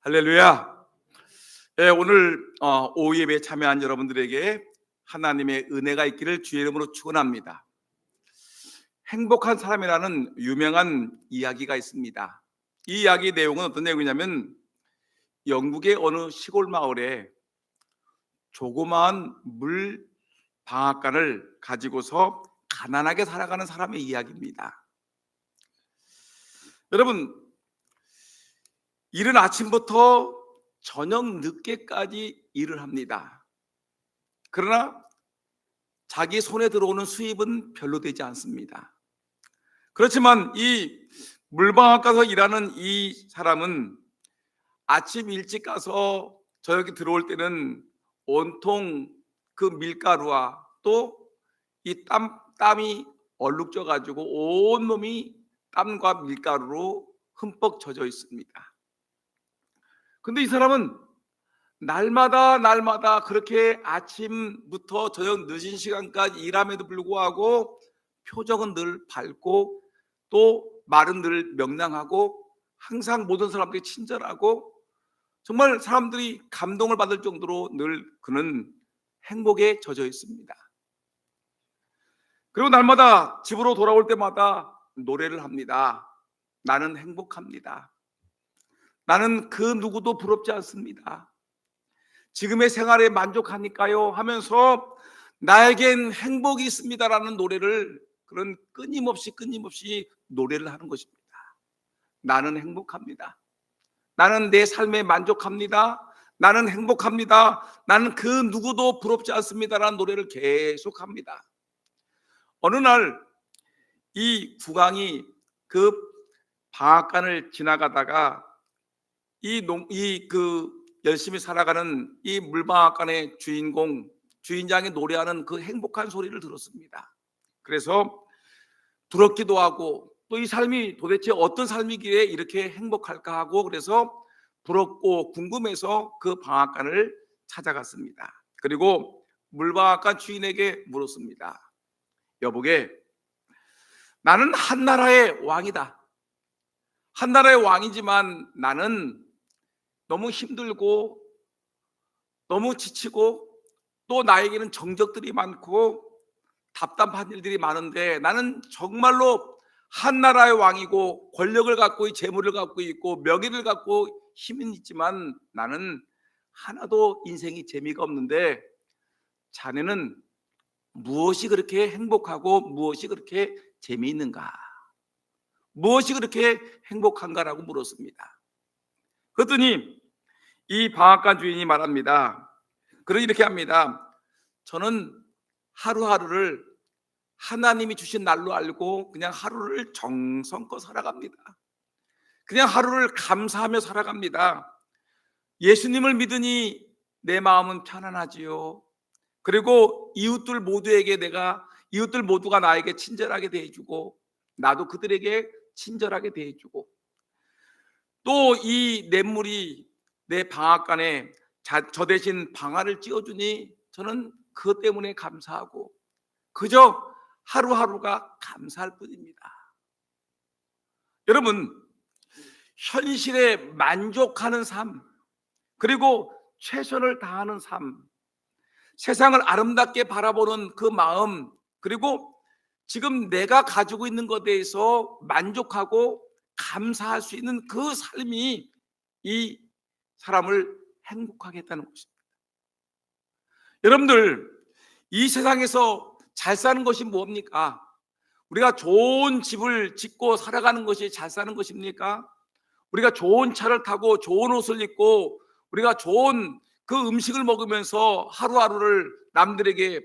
할렐루야. 예, 오늘 오후 예배에 참여한 여러분들에게 하나님의 은혜가 있기를 주의 이름으로 축원합니다. 행복한 사람이라는 유명한 이야기가 있습니다. 이 이야기 내용은 어떤 내용이냐면 영국의 어느 시골 마을에 조그마한 물 방앗간을 가지고서 가난하게 살아가는 사람의 이야기입니다. 여러분, 이른 아침부터 저녁 늦게까지 일을 합니다. 그러나 자기 손에 들어오는 수입은 별로 되지 않습니다. 그렇지만 이 물방앗 가서 일하는 이 사람은 아침 일찍 가서 저녁에 들어올 때는 온통 그 밀가루와 또 이 땀이 얼룩져 가지고 온몸이 땀과 밀가루로 흠뻑 젖어 있습니다. 근데 이 사람은 날마다 그렇게 아침부터 저녁 늦은 시간까지 일함에도 불구하고 표정은 늘 밝고 또 말은 늘 명랑하고 항상 모든 사람들이 친절하고 정말 사람들이 감동을 받을 정도로 늘 그는 행복에 젖어 있습니다. 그리고 날마다 집으로 돌아올 때마다 노래를 합니다. 나는 행복합니다. 나는 그 누구도 부럽지 않습니다. 지금의 생활에 만족하니까요 하면서 나에겐 행복이 있습니다라는 노래를 그런 끊임없이 노래를 하는 것입니다. 나는 행복합니다. 나는 내 삶에 만족합니다. 나는 행복합니다. 나는 그 누구도 부럽지 않습니다라는 노래를 계속합니다. 어느 날 이 국왕이 그 방앗간을 지나가다가 열심히 살아가는 이 물방앗간의 주인장이 노래하는 그 행복한 소리를 들었습니다. 그래서 부럽기도 하고 또 이 삶이 도대체 어떤 삶이기에 이렇게 행복할까 하고 그래서 부럽고 궁금해서 그 방앗간을 찾아갔습니다. 그리고 물방앗간 주인에게 물었습니다. 여보게, 나는 한 나라의 왕이다. 한 나라의 왕이지만 나는 너무 힘들고 너무 지치고 또 나에게는 정적들이 많고 답답한 일들이 많은데 나는 정말로 한 나라의 왕이고 권력을 갖고 재물을 갖고 있고 명예를 갖고 힘은 있지만 나는 하나도 인생이 재미가 없는데 자네는 무엇이 그렇게 행복하고 무엇이 그렇게 재미있는가? 무엇이 그렇게 행복한가라고 물었습니다. 그랬더니 이 방앗간 주인이 말합니다. 그러니 이렇게 합니다. 저는 하루하루를 하나님이 주신 날로 알고 그냥 하루를 정성껏 살아갑니다. 그냥 하루를 감사하며 살아갑니다. 예수님을 믿으니 내 마음은 편안하지요. 그리고 이웃들 모두가 나에게 친절하게 대해주고 나도 그들에게 친절하게 대해주고 또 이 냇물이 내 방앗간에 저 대신 방아를 찧어주니 저는 그것 때문에 감사하고 그저 하루하루가 감사할 뿐입니다. 여러분, 현실에 만족하는 삶 그리고 최선을 다하는 삶, 세상을 아름답게 바라보는 그 마음 그리고 지금 내가 가지고 있는 것에 대해서 만족하고 감사할 수 있는 그 삶이 이 사람을 행복하게 했다는 것입니다. 여러분들, 이 세상에서 잘 사는 것이 뭡니까? 우리가 좋은 집을 짓고 살아가는 것이 잘 사는 것입니까? 우리가 좋은 차를 타고 좋은 옷을 입고 우리가 좋은 그 음식을 먹으면서 하루하루를 남들에게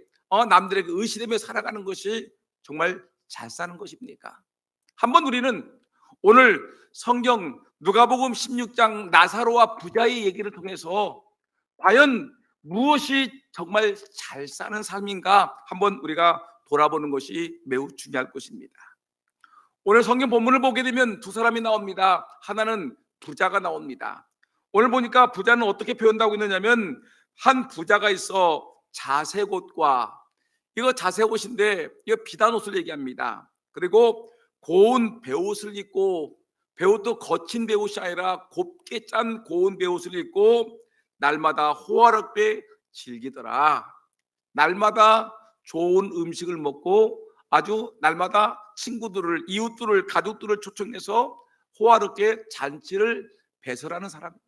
의시되며 살아가는 것이 정말 잘 사는 것입니까? 한번 우리는 오늘 성경 누가복음 16장 나사로와 부자의 얘기를 통해서 과연 무엇이 정말 잘 사는 삶인가 한번 우리가 돌아보는 것이 매우 중요할 것입니다. 오늘 성경 본문을 보게 되면 두 사람이 나옵니다. 하나는 부자가 나옵니다. 오늘 보니까 부자는 어떻게 표현하고 있느냐면 한 부자가 있어 자색옷과 이거 자색옷인데 이거 비단 옷을 얘기합니다. 그리고 고운 베옷을 입고 배옷도 거친 배옷이 아니라 곱게 짠 고운 배옷을 입고 날마다 호화롭게 즐기더라. 날마다 좋은 음식을 먹고 아주 날마다 친구들을, 이웃들을, 가족들을 초청해서 호화롭게 잔치를 배설하는 사람입니다.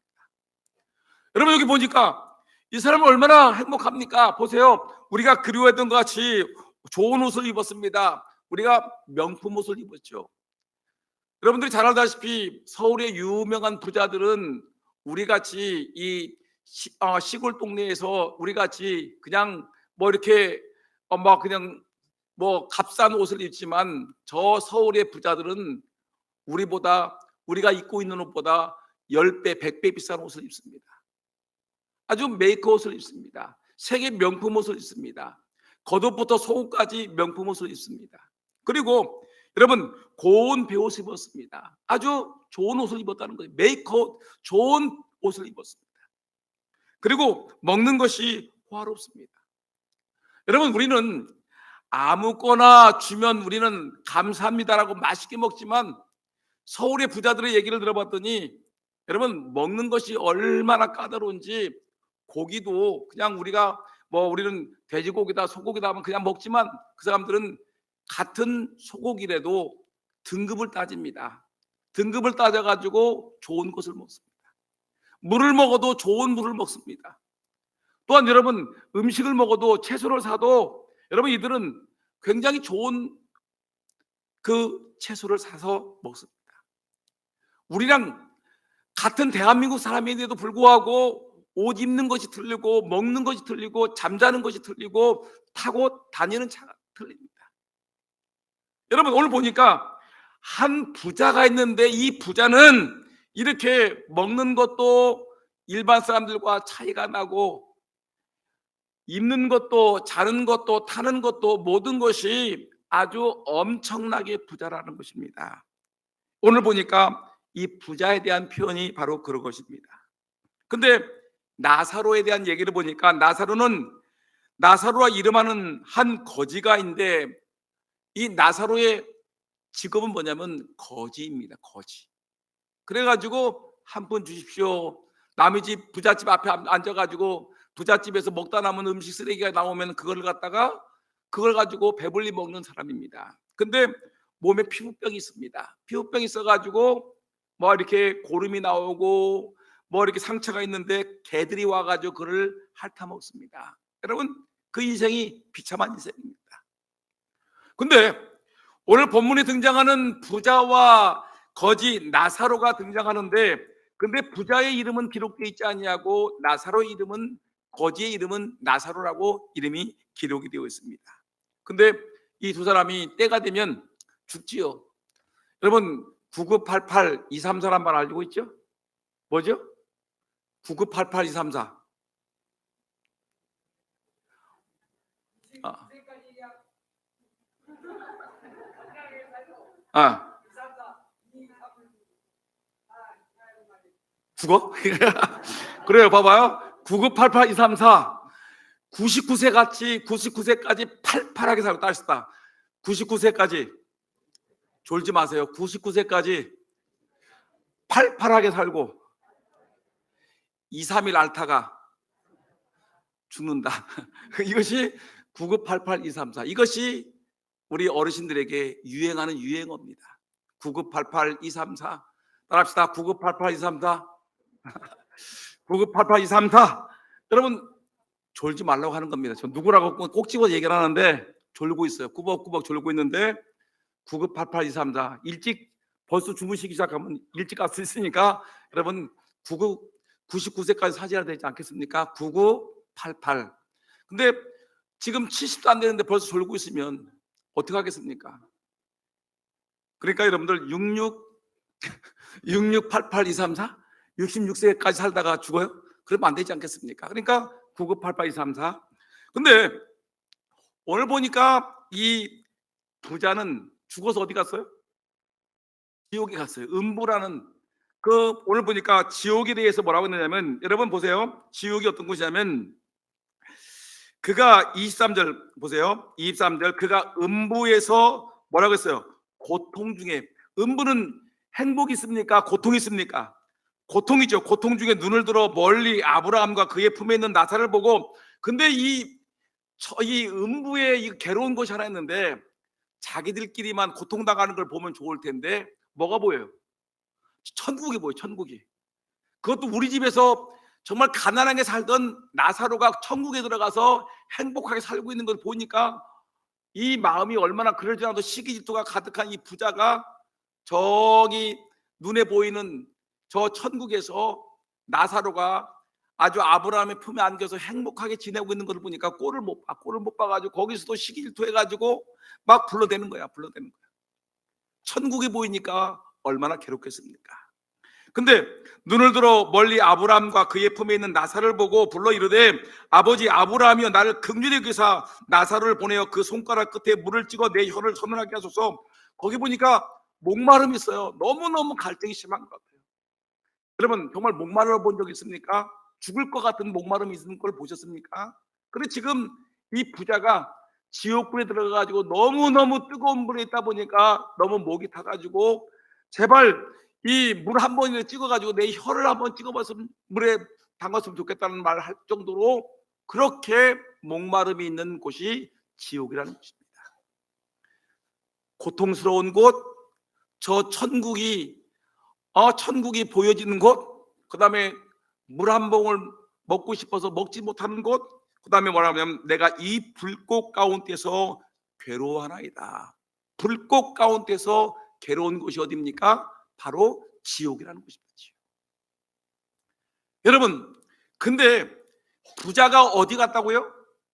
여러분, 여기 보니까 이 사람은 얼마나 행복합니까? 보세요. 우리가 그리워했던 것 같이 좋은 옷을 입었습니다. 우리가 명품 옷을 입었죠. 여러분들이 잘 알다시피 서울의 유명한 부자들은 우리같이 이 시골 동네에서 우리같이 그냥 뭐 이렇게 막 그냥 뭐 값싼 옷을 입지만, 저 서울의 부자들은 우리가 입고 있는 옷보다 10배, 100배 비싼 옷을 입습니다. 아주 메이커 옷을 입습니다. 세계 명품 옷을 입습니다. 겉옷부터 속옷까지 명품 옷을 입습니다. 그리고 여러분, 고운 배옷을 입었습니다. 아주 좋은 옷을 입었다는 거예요. 메이커, 좋은 옷을 입었습니다. 그리고 먹는 것이 호화롭습니다. 여러분, 우리는 아무거나 주면 우리는 감사합니다라고 맛있게 먹지만, 서울의 부자들의 얘기를 들어봤더니 여러분, 먹는 것이 얼마나 까다로운지, 고기도 그냥 우리는 돼지고기다 소고기다 하면 그냥 먹지만, 그 사람들은 같은 소고기라도 등급을 따집니다. 등급을 따져가지고 좋은 것을 먹습니다. 물을 먹어도 좋은 물을 먹습니다. 또한 여러분, 음식을 먹어도, 채소를 사도 여러분, 이들은 굉장히 좋은 그 채소를 사서 먹습니다. 우리랑 같은 대한민국 사람인데도 불구하고 옷 입는 것이 틀리고, 먹는 것이 틀리고, 잠자는 것이 틀리고, 타고 다니는 차가 틀립니다. 여러분, 오늘 보니까 한 부자가 있는데, 이 부자는 이렇게 먹는 것도 일반 사람들과 차이가 나고, 입는 것도, 자는 것도, 타는 것도, 모든 것이 아주 엄청나게 부자라는 것입니다. 오늘 보니까 이 부자에 대한 표현이 바로 그런 것입니다. 근데 나사로에 대한 얘기를 보니까, 나사로라 이름하는 한 거지가 있는데, 이 나사로의 직업은 뭐냐면 거지입니다. 거지. 그래가지고 한 푼 주십시오. 남의 집 부잣집 앞에 앉아가지고 부잣집에서 먹다 남은 음식 쓰레기가 나오면 그걸 가지고 배불리 먹는 사람입니다. 근데 몸에 피부병이 있습니다. 피부병이 있어가지고 뭐 이렇게 고름이 나오고 뭐 이렇게 상처가 있는데, 개들이 와가지고 그를 핥아먹습니다. 여러분, 그 인생이 비참한 인생입니다. 근데 오늘 본문에 등장하는 부자와 거지 나사로가 등장하는데, 근데 부자의 이름은 기록되어 있지 아니하고 나사로의 이름은, 거지의 이름은 나사로라고 이름이 기록이 되어 있습니다. 근데 이 두 사람이 때가 되면 죽지요. 여러분, 9988 234란 말 알고 있죠? 뭐죠? 9988 234. 죽어? 그래요, 봐봐요. 9988 234. 99세까지 팔팔하게 살고, 따시다. 99세까지 졸지 마세요. 99세까지 팔팔하게 살고 2, 3일 앓다가 죽는다. 이것이 9988 234. 이것이 우리 어르신들에게 유행하는 유행어입니다. 9988 234. 따라합시다. 9988 234. 9988 234. 여러분, 졸지 말라고 하는 겁니다. 저 누구라고 꼭 집어서 얘기를 하는데 졸고 있어요. 꾸벅꾸벅 졸고 있는데 9988 234. 일찍 벌써 주무시기 시작하면 일찍 갈 수 있으니까 여러분, 99세까지 사셔야 되지 않겠습니까? 9988. 근데 지금 70도 안 되는데 벌써 졸고 있으면 어떻게 하겠습니까? 그러니까 여러분들 6688 234, 66세까지 살다가 죽어요? 그러면 안 되지 않겠습니까? 그러니까 9988 234. 근데 오늘 보니까 이 부자는 죽어서 어디 갔어요? 지옥에 갔어요. 음부라는, 오늘 보니까 지옥에 대해서 뭐라고 했느냐면, 여러분 보세요. 지옥이 어떤 곳이냐면, 그가 23절 보세요. 23절, 그가 음부에서 뭐라고 했어요? 고통 중에. 음부는 행복이 있습니까? 고통이 있습니까? 고통이죠. 고통 중에 눈을 들어 멀리 아브라함과 그의 품에 있는 나사를 보고, 근데 이 음부에 이 괴로운 것이 하나 있는데, 자기들끼리만 고통당하는 걸 보면 좋을 텐데 뭐가 보여요? 천국이 보여요. 천국이. 그것도 우리 집에서 정말 가난하게 살던 나사로가 천국에 들어가서 행복하게 살고 있는 걸 보니까 이 마음이 얼마나, 그러지 않아도 시기 질투가 가득한 이 부자가 저기 눈에 보이는 저 천국에서 나사로가 아주 아브라함의 품에 안겨서 행복하게 지내고 있는 것을 보니까 꼴을 못 봐가지고 거기서도 시기 질투해가지고 막 불러대는 거야. 천국이 보이니까 얼마나 괴롭겠습니까? 근데 눈을 들어 멀리 아브라함과 그의 품에 있는 나사를 보고 불러 이르되, 아버지 아브라함이여, 나를 긍휼히 여기사 나사로를 보내어 그 손가락 끝에 물을 찍어 내 혀를 서늘하게 하소서. 거기 보니까 목마름이 있어요. 너무너무 갈등이 심한 것 같아요. 여러분, 정말 목마르러 본 적 있습니까? 죽을 것 같은 목마름이 있는 걸 보셨습니까? 그런데 지금 이 부자가 지옥불에 들어가가지고 너무너무 뜨거운 물에 있다 보니까 너무 목이 타가지고, 제발 이 물 한 번이라도 찍어가지고 내 혀를 한번 찍어봤으면, 물에 담갔으면 좋겠다는 말을 할 정도로 그렇게 목마름이 있는 곳이 지옥이라는 것입니다. 고통스러운 곳, 저 천국이 보여지는 곳, 그 다음에 물 한 봉을 먹고 싶어서 먹지 못하는 곳, 그 다음에 뭐라면 내가 이 불꽃 가운데서 괴로워하나이다. 불꽃 가운데서 괴로운 곳이 어디입니까? 바로 지옥이라는 것입니다. 여러분, 근데 부자가 어디 갔다고요?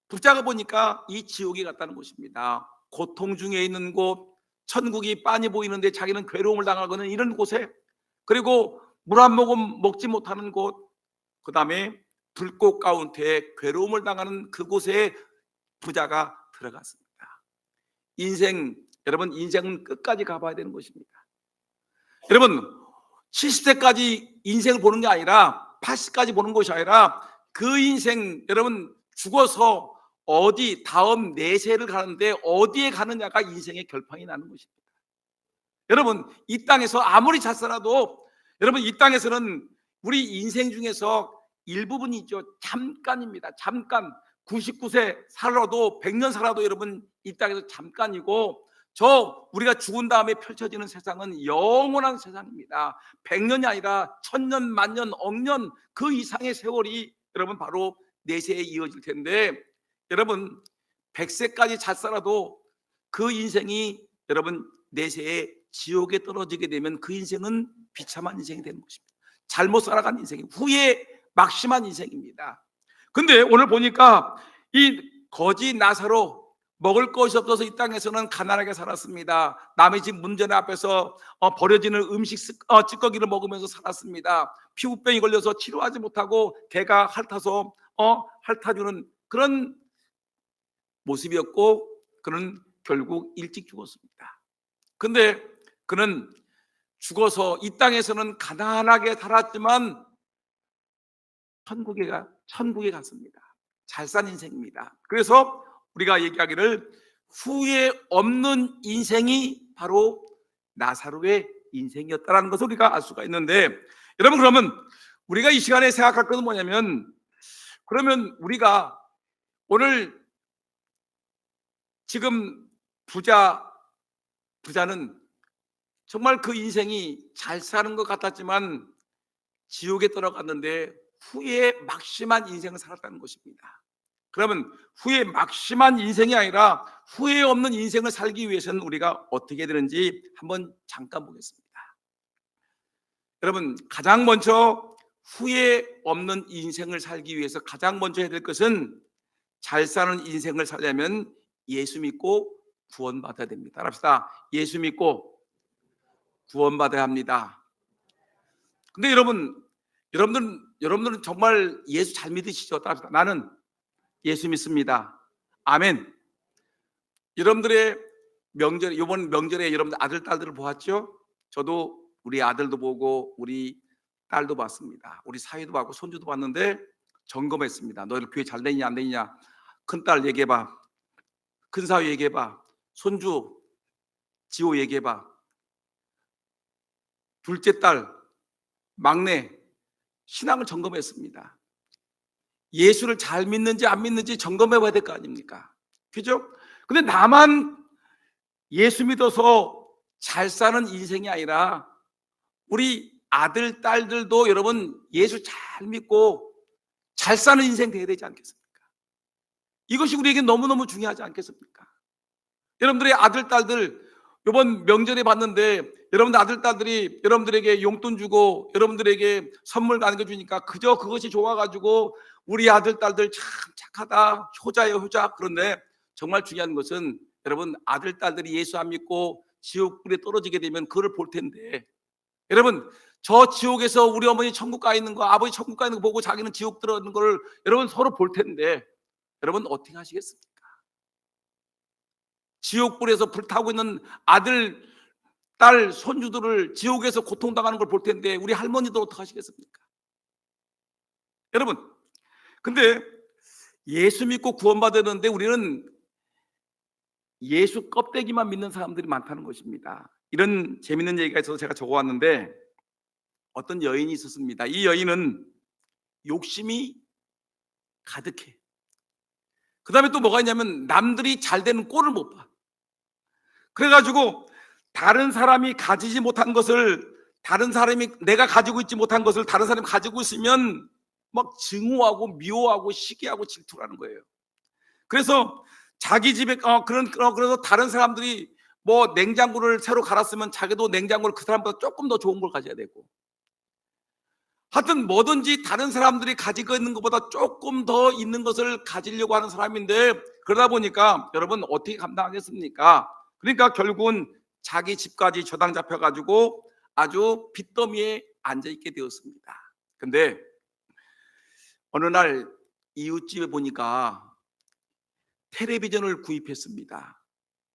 부자가 보니까 이 지옥에 갔다는 것입니다. 고통 중에 있는 곳, 천국이 빤히 보이는데 자기는 괴로움을 당하고는 이런 곳에, 그리고 물 한 모금 먹지 못하는 곳, 그 다음에 불꽃 가운데 괴로움을 당하는 그곳에 부자가 들어갔습니다. 여러분, 인생은 끝까지 가봐야 되는 것입니다. 여러분, 70세까지 인생을 보는 게 아니라 80까지 보는 것이 아니라 그 인생, 여러분, 죽어서 어디 다음 내세를 가는데 어디에 가느냐가 인생의 결판이 나는 것입니다. 여러분, 이 땅에서 아무리 잘 살아도, 여러분, 이 땅에서는 우리 인생 중에서 일부분이 있죠. 잠깐입니다. 잠깐. 99세 살아도 100년 살아도 여러분 이 땅에서 잠깐이고, 우리가 죽은 다음에 펼쳐지는 세상은 영원한 세상입니다. 100년이 아니라 1000년, 만년, 억년 그 이상의 세월이 여러분 바로 내세에 이어질 텐데, 여러분 100세까지 잘 살아도 그 인생이 여러분 내세에 지옥에 떨어지게 되면 그 인생은 비참한 인생이 되는 것입니다. 잘못 살아간 인생이 후회 막심한 인생입니다. 근데 오늘 보니까 이 거지 나사로 먹을 것이 없어서 이 땅에서는 가난하게 살았습니다. 남의 집 문전 앞에서 버려지는 음식 찌꺼기를 먹으면서 살았습니다. 피부병이 걸려서 치료하지 못하고 개가 핥아서 핥아주는 그런 모습이었고, 그는 결국 일찍 죽었습니다. 근데 그는 죽어서 이 땅에서는 가난하게 살았지만 천국에 갔습니다. 잘 산 인생입니다. 그래서 우리가 얘기하기를 후회 없는 인생이 바로 나사로의 인생이었다는 것을 우리가 알 수가 있는데, 여러분, 그러면 우리가 이 시간에 생각할 것은 뭐냐면, 그러면 우리가 오늘 지금 부자는 정말 그 인생이 잘 사는 것 같았지만 지옥에 들어갔는데 후회에 막심한 인생을 살았다는 것입니다. 그러면 후회 막심한 인생이 아니라 후회 없는 인생을 살기 위해서는 우리가 어떻게 되는지 한번 잠깐 보겠습니다. 여러분, 가장 먼저 후회 없는 인생을 살기 위해서 가장 먼저 해야 될 것은, 잘 사는 인생을 살려면 예수 믿고 구원받아야 됩니다. 따라합시다. 예수 믿고 구원받아야 합니다. 근데 여러분들은 정말 예수 잘 믿으시죠? 따라합시다. 나는 예수 믿습니다. 아멘. 여러분들의 명절, 이번 명절에 여러분들 아들, 딸들을 보았죠? 저도 우리 아들도 보고 우리 딸도 봤습니다. 우리 사위도 봤고 손주도 봤는데 점검했습니다. 너희들 교회 잘 되냐 안 되냐. 큰딸 얘기해봐. 큰사위 얘기해봐. 손주 지호 얘기해봐. 둘째 딸, 막내 신앙을 점검했습니다. 예수를 잘 믿는지 안 믿는지 점검해 봐야 될 거 아닙니까? 그죠? 근데 나만 예수 믿어서 잘 사는 인생이 아니라 우리 아들, 딸들도 여러분 예수 잘 믿고 잘 사는 인생 돼야 되지 않겠습니까? 이것이 우리에게 너무너무 중요하지 않겠습니까? 여러분들의 아들, 딸들 이번 명절에 봤는데 여러분들 아들, 딸들이 여러분들에게 용돈 주고 여러분들에게 선물 안겨주니까 그저 그것이 좋아가지고 우리 아들, 딸들 참 착하다, 효자예요, 효자. 그런데 정말 중요한 것은 여러분 아들, 딸들이 예수 안 믿고 지옥불에 떨어지게 되면 그걸 볼 텐데, 여러분 저 지옥에서 우리 어머니 천국 가 있는 거, 아버지 천국 가 있는 거 보고 자기는 지옥 들어가는 걸 여러분 서로 볼 텐데 여러분 어떻게 하시겠습니까? 지옥불에서 불타고 있는 아들, 딸, 손주들을 지옥에서 고통당하는 걸 볼 텐데 우리 할머니도 어떻게 하시겠습니까? 여러분, 근데 예수 믿고 구원받았는데 우리는 예수 껍데기만 믿는 사람들이 많다는 것입니다. 이런 재밌는 얘기가 있어서 제가 적어왔는데, 어떤 여인이 있었습니다. 이 여인은 욕심이 가득해. 그 다음에 또 뭐가 있냐면 남들이 잘 되는 꼴을 못 봐. 그래가지고 다른 사람이 가지지 못한 것을, 다른 사람이 내가 가지고 있지 못한 것을 다른 사람이 가지고 있으면 막 증오하고 미워하고 시기하고 질투하는 거예요. 그래서 자기 집에 그래서 다른 사람들이 뭐 냉장고를 새로 갈았으면 자기도 냉장고를 그 사람보다 조금 더 좋은 걸 가져야 되고, 하여튼 뭐든지 다른 사람들이 가지고 있는 것보다 조금 더 있는 것을 가지려고 하는 사람인데, 그러다 보니까 여러분 어떻게 감당하겠습니까? 그러니까 결국은 자기 집까지 저당 잡혀가지고 아주 빚더미에 앉아있게 되었습니다. 근데 어느 날 이웃집에 보니까 텔레비전을 구입했습니다.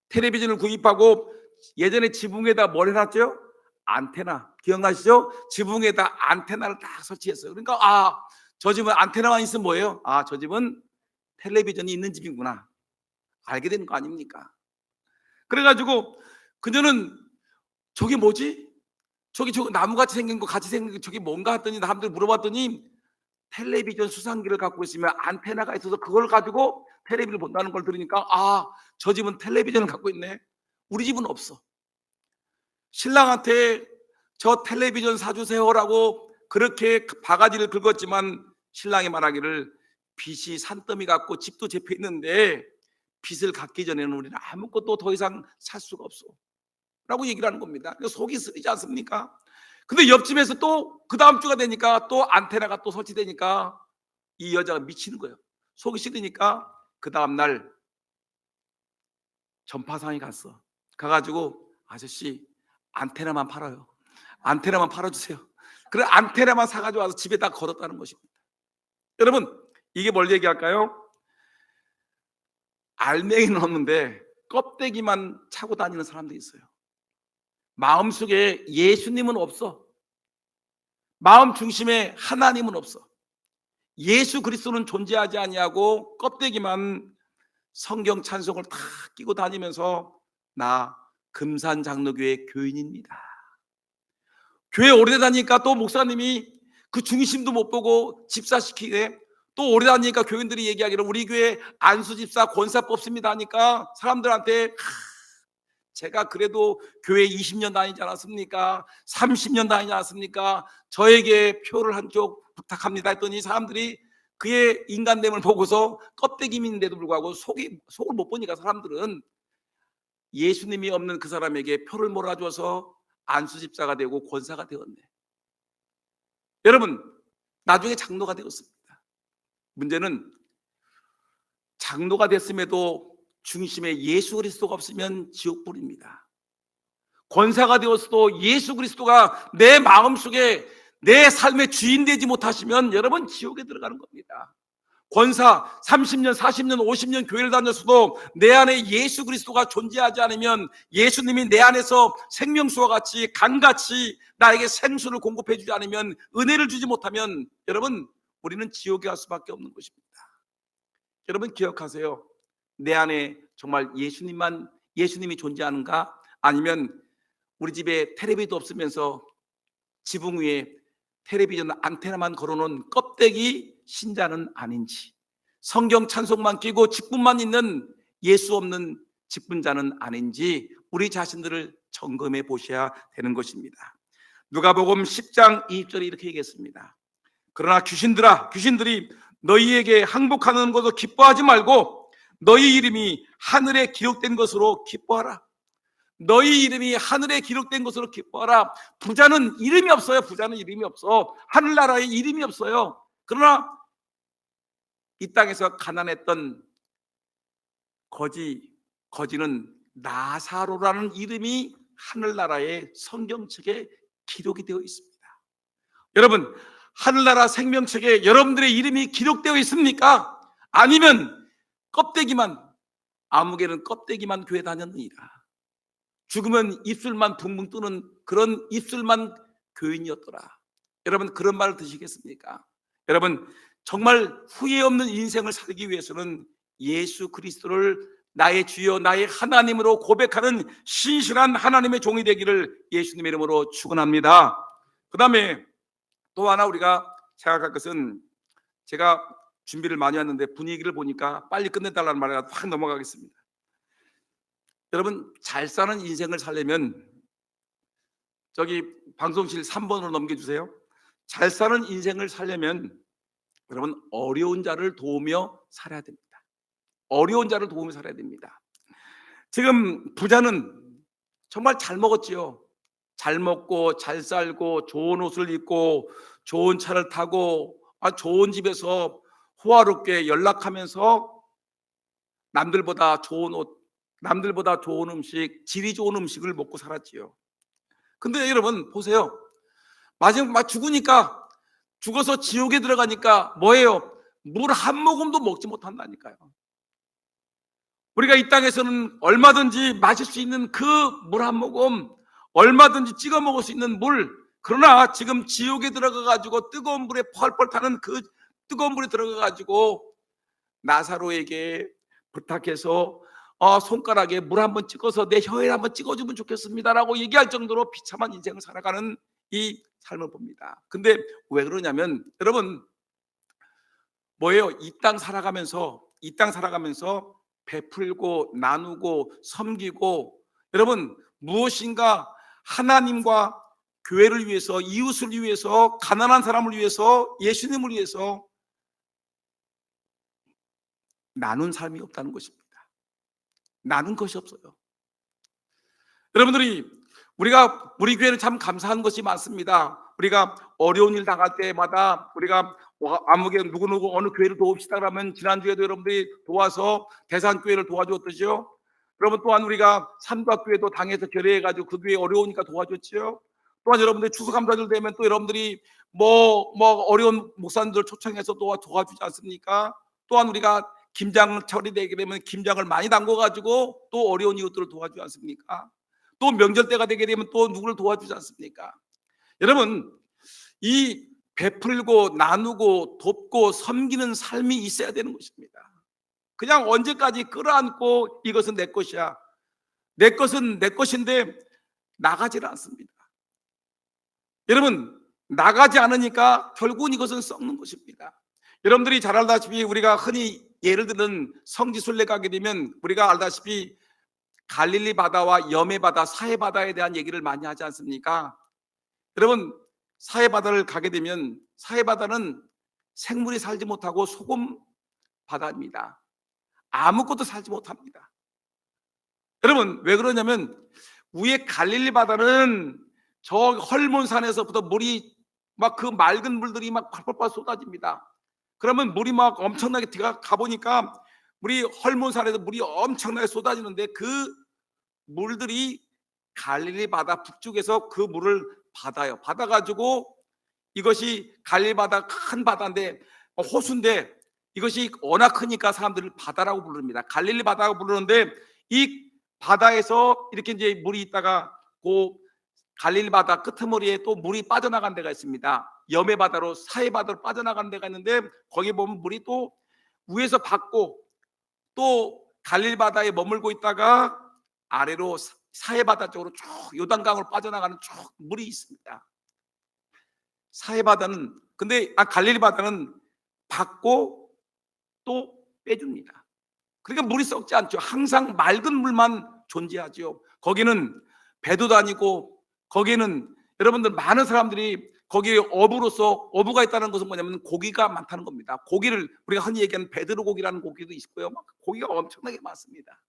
텔레비전을 구입하고 예전에 지붕에다 뭘 해놨죠? 안테나. 기억나시죠? 지붕에다 안테나를 딱 설치했어요. 그러니까 저 집은 안테나만 있으면 뭐예요? 저 집은 텔레비전이 있는 집이구나 알게 되는 거 아닙니까? 그래가지고 그녀는 저게 뭐지? 저기 나무같이 생긴 거, 같이 생긴 거 저게 뭔가 했더니 사람들이 물어봤더니 텔레비전 수상기를 갖고 있으면 안테나가 있어서 그걸 가지고 텔레비를 본다는 걸 들으니까 저 집은 텔레비전을 갖고 있네. 우리 집은 없어. 신랑한테 저 텔레비전 사주세요라고 그렇게 바가지를 긁었지만 신랑이 말하기를 빚이 산더미 같고 집도 잡혀 있는데 빚을 갚기 전에는 우리는 아무것도 더 이상 살 수가 없어 라고 얘기를 하는 겁니다. 속이 쓰리지 않습니까? 근데 옆집에서 또 그 다음 주가 되니까 또 안테나가 또 설치되니까 이 여자가 미치는 거예요. 속이 싫으니까 그 다음날 전파상에 갔어. 가가지고 아저씨 안테나만 팔아요. 안테나만 팔아주세요. 그래 안테나만 사가지고 와서 집에다 걸었다는 것입니다. 여러분 이게 뭘 얘기할까요? 알맹이는 없는데 껍데기만 차고 다니는 사람들이 있어요. 마음속에 예수님은 없어. 마음 중심에 하나님은 없어. 예수 그리스도는 존재하지 아니하고 껍데기만 성경 찬송을 다 끼고 다니면서 나 금산장로교회 교인입니다. 교회 오래 다니니까 또 목사님이 그 중심도 못 보고 집사시키게, 또 오래 다니니까 교인들이 얘기하기를 우리 교회 안수집사 권사 뽑습니다 하니까 사람들한테 제가 그래도 교회 20년 다니지 않았습니까? 30년 다니지 않았습니까? 저에게 표를 한쪽 부탁합니다 했더니 사람들이 그의 인간됨을 보고서 껍데기인데도 불구하고 속을 못 보니까 사람들은 예수님이 없는 그 사람에게 표를 몰아줘서 안수집사가 되고 권사가 되었네. 여러분 나중에 장로가 되었습니다. 문제는 장로가 됐음에도 중심에 예수 그리스도가 없으면 지옥불입니다. 권사가 되었어도 예수 그리스도가 내 마음속에 내 삶의 주인 되지 못하시면 여러분 지옥에 들어가는 겁니다. 권사 30년 40년 50년 교회를 다녔어도 내 안에 예수 그리스도가 존재하지 않으면, 예수님이 내 안에서 생명수와 같이 강같이 나에게 생수를 공급해 주지 않으면, 은혜를 주지 못하면 여러분 우리는 지옥에 갈 수밖에 없는 것입니다. 여러분 기억하세요. 내 안에 정말 예수님이 존재하는가? 아니면 우리 집에 텔레비도 없으면서 지붕 위에 텔레비전 안테나만 걸어놓은 껍데기 신자는 아닌지, 성경 찬송만 끼고 직분만 있는 예수 없는 직분자는 아닌지 우리 자신들을 점검해 보셔야 되는 것입니다. 누가복음 10장 20절에 이렇게 얘기했습니다. 그러나 귀신들이 너희에게 항복하는 것을 기뻐하지 말고 너희 이름이 하늘에 기록된 것으로 기뻐하라. 너희 이름이 하늘에 기록된 것으로 기뻐하라. 부자는 이름이 없어요. 부자는 이름이 없어. 하늘나라에 이름이 없어요. 그러나 이 땅에서 가난했던 거지는 나사로라는 이름이 하늘나라의 성경책에 기록이 되어 있습니다. 여러분, 하늘나라 생명책에 여러분들의 이름이 기록되어 있습니까? 아니면 아무개는 껍데기만 교회 다녔느니라. 죽으면 입술만 붕붕 뜨는 그런 입술만 교인이었더라. 여러분, 그런 말을 드시겠습니까? 여러분, 정말 후회 없는 인생을 살기 위해서는 예수 그리스도를 나의 주여 나의 하나님으로 고백하는 신실한 하나님의 종이 되기를 예수님의 이름으로 축원합니다. 그 다음에 또 하나 우리가 생각할 것은, 제가 준비를 많이 했는데 분위기를 보니까 빨리 끝내달라는 말에 확 넘어가겠습니다. 여러분, 잘 사는 인생을 살려면, 저기 방송실 3번으로 넘겨주세요. 잘 사는 인생을 살려면 여러분, 어려운 자를 도우며 살아야 됩니다. 어려운 자를 도우며 살아야 됩니다. 지금 부자는 정말 잘 먹었지요. 잘 먹고 잘 살고 좋은 옷을 입고 좋은 차를 타고 좋은 집에서 호화롭게 연락하면서 남들보다 좋은 옷, 남들보다 좋은 음식, 질이 좋은 음식을 먹고 살았지요. 근데 여러분 보세요. 마지막 죽으니까, 죽어서 지옥에 들어가니까 뭐예요? 물 한 모금도 먹지 못한다니까요. 우리가 이 땅에서는 얼마든지 마실 수 있는 그 물 한 모금, 얼마든지 찍어 먹을 수 있는 물, 그러나 지금 지옥에 들어가 가지고 뜨거운 물에 펄펄 타는 그 뜨거운 물에 들어가 가지고 나사로에게 부탁해서 손가락에 물 한번 찍어서 내 혀에 한번 찍어주면 좋겠습니다라고 얘기할 정도로 비참한 인생을 살아가는 이 삶을 봅니다. 근데 왜 그러냐면 여러분, 뭐예요? 이 땅 살아가면서 베풀고 나누고 섬기고, 여러분 무엇인가 하나님과 교회를 위해서, 이웃을 위해서, 가난한 사람을 위해서, 예수님을 위해서 나눈 삶이 없다는 것입니다. 나눈 것이 없어요. 여러분들이, 우리 교회는 참 감사한 것이 많습니다. 우리가 어려운 일 당할 때마다 우리가 아무개 누구누구 어느 교회를 도웁시다 그러면, 지난주에도 여러분들이 도와서 대산교회를 도와주었듯이요. 여러분, 또한 우리가 삼각교회도 당에서 결의해가지고 그 교회 어려우니까 도와줬지요. 또한 여러분들 추수감사절 되면 또 여러분들이 뭐 어려운 목사님들 초청해서 또 도와주지 않습니까? 또한 우리가 김장철이 되게 되면 김장을 많이 담궈가지고 또 어려운 이웃들을 도와주지 않습니까? 또 명절 때가 되게 되면 또 누구를 도와주지 않습니까? 여러분, 이 베풀고 나누고 돕고 섬기는 삶이 있어야 되는 것입니다. 그냥 언제까지 끌어안고 이것은 내 것이야, 내 것은 내 것인데 나가지를 않습니다. 여러분, 나가지 않으니까 결국은 이것은 썩는 것입니다. 여러분들이 잘 알다시피 우리가 흔히 예를 들은 성지순례 가게 되면 우리가 알다시피 갈릴리 바다와 염해 바다, 사해 바다에 대한 얘기를 많이 하지 않습니까? 여러분, 사해 바다를 가게 되면 사해 바다는 생물이 살지 못하고 소금 바다입니다. 아무것도 살지 못합니다. 여러분, 왜 그러냐면 위에 갈릴리 바다는 저 헐몬산에서부터 물이 막 그 맑은 물들이 막 펄펄 쏟아집니다. 그러면 물이 막 엄청나게 가보니까 물이 헐몬산에서 물이 엄청나게 쏟아지는데 그 물들이 갈릴리 바다 북쪽에서 그 물을 받아요. 받아가지고 이것이 갈릴리 바다, 큰 바다인데 호수인데 이것이 워낙 크니까 사람들이 바다라고 부릅니다. 갈릴리 바다라고 부르는데 이 바다에서 이렇게 이제 물이 있다가 그 갈릴리 바다 끄트머리에 또 물이 빠져나간 데가 있습니다. 염해 바다로, 사해 바다로 빠져나가는 데가 있는데 거기 보면 물이 또 위에서 받고 또 갈릴리 바다에 머물고 있다가 아래로 사해 바다 쪽으로 쭉 요단강으로 빠져나가는 쭉 물이 있습니다. 사해 바다는 근데 갈릴리 바다는 받고 또 빼줍니다. 그러니까 물이 썩지 않죠. 항상 맑은 물만 존재하죠. 거기는 배도 다니고 거기는 여러분들 많은 사람들이 거기에 어부로서 어부가 있다는 것은 뭐냐면 고기가 많다는 겁니다. 고기를 우리가 흔히 얘기하는 베드로 고기라는 고기도 있고요. 막 고기가 엄청나게 많습니다.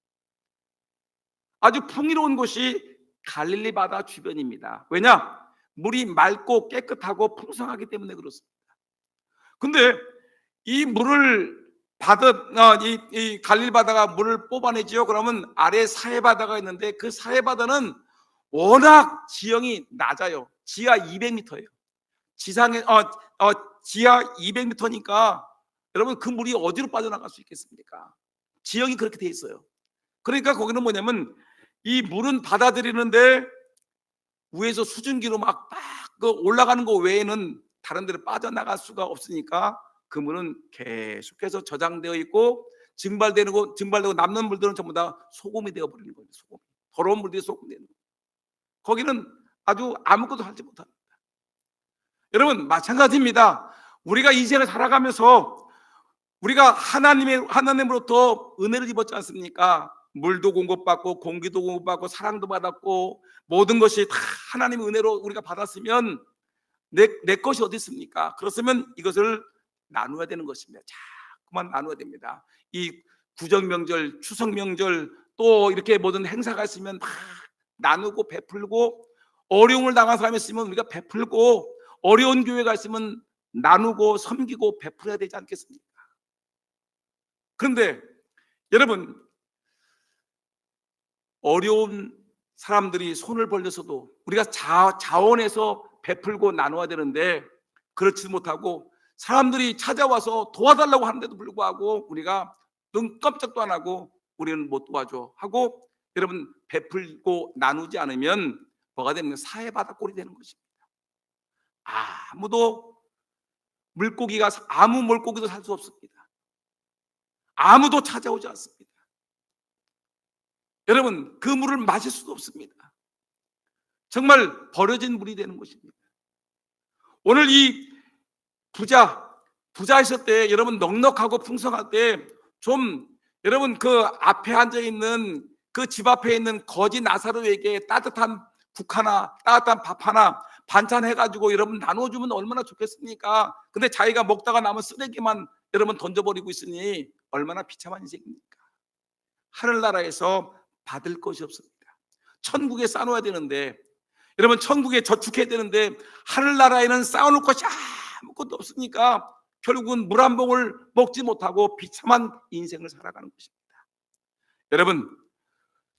아주 풍요로운 곳이 갈릴리 바다 주변입니다. 왜냐? 물이 맑고 깨끗하고 풍성하기 때문에 그렇습니다. 근데 이 물을 받은 이 갈릴리 바다가 물을 뽑아내지요. 그러면 아래 사해 바다가 있는데 그 사해 바다는 워낙 지형이 낮아요. 지하 200m예요. 지하 200m니까 여러분 그 물이 어디로 빠져나갈 수 있겠습니까? 지형이 그렇게 돼 있어요. 그러니까 거기는 뭐냐면 이 물은 받아들이는데 위에서 수증기로 막 올라가는 거 외에는 다른 데로 빠져나갈 수가 없으니까 그 물은 계속해서 저장되어 있고 증발되고 남는 물들은 전부 다 소금이 되어 버리는 거예요. 소금. 더러운 물들이 소금 되는 거예요. 거기는 아주 아무것도 하지 못합니다. 여러분 마찬가지입니다. 우리가 인생을 살아가면서 우리가 하나님으로부터 은혜를 입었지 않습니까? 물도 공급받고 공기도 공급받고 사랑도 받았고 모든 것이 다 하나님의 은혜로 우리가 받았으면 내 것이 어디 있습니까? 그렇으면 이것을 나누어야 되는 것입니다. 자꾸만 나누어야 됩니다. 이 구정명절, 추석명절 또 이렇게 모든 행사가 있으면 다 나누고 베풀고 어려움을 당한 사람이 있으면 우리가 베풀고 어려운 교회가 있으면 나누고 섬기고 베풀어야 되지 않겠습니까? 그런데 여러분 어려운 사람들이 손을 벌려서도 우리가 자원해서 베풀고 나눠야 되는데 그렇지 못하고 사람들이 찾아와서 도와달라고 하는데도 불구하고 우리가 눈 깜짝도 안 하고 우리는 못 도와줘 하고 여러분 베풀고 나누지 않으면 뭐가 되는 거예요? 사해바다 꼴이 되는 것입니다. 아무 물고기도 살 수 없습니다. 아무도 찾아오지 않습니다. 여러분 그 물을 마실 수도 없습니다. 정말 버려진 물이 되는 것입니다. 오늘 이 부자이실 때 여러분 넉넉하고 풍성할 때 좀 여러분 그 앞에 앉아 있는 그 집 앞에 있는 거지 나사로에게 따뜻한 국 하나 따뜻한 밥 하나 반찬 해가지고 여러분 나눠주면 얼마나 좋겠습니까? 근데 자기가 먹다가 남은 쓰레기만 여러분 던져버리고 있으니 얼마나 비참한 인생입니까? 하늘나라에서 받을 것이 없습니다. 천국에 쌓아놓아야 되는데 여러분 천국에 저축해야 되는데 하늘나라에는 쌓아놓을 것이 아무것도 없으니까 결국은 물 한 봉을 먹지 못하고 비참한 인생을 살아가는 것입니다. 여러분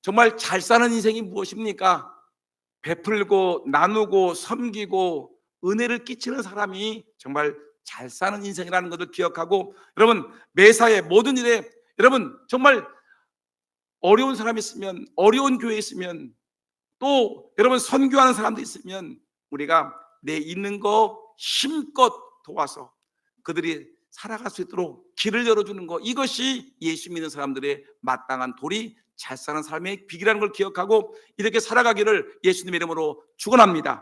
정말 잘 사는 인생이 무엇입니까? 베풀고 나누고 섬기고 은혜를 끼치는 사람이 정말 잘 사는 인생이라는 것을 기억하고 여러분 매사에 모든 일에 여러분 정말 어려운 사람이 있으면 어려운 교회에 있으면 또 여러분 선교하는 사람도 있으면 우리가 내 있는 거 힘껏 도와서 그들이 살아갈 수 있도록 길을 열어주는 것 이것이 예수 믿는 사람들의 마땅한 도리 잘 사는 삶의 비결이라는 걸 기억하고 이렇게 살아가기를 예수님의 이름으로 축원합니다.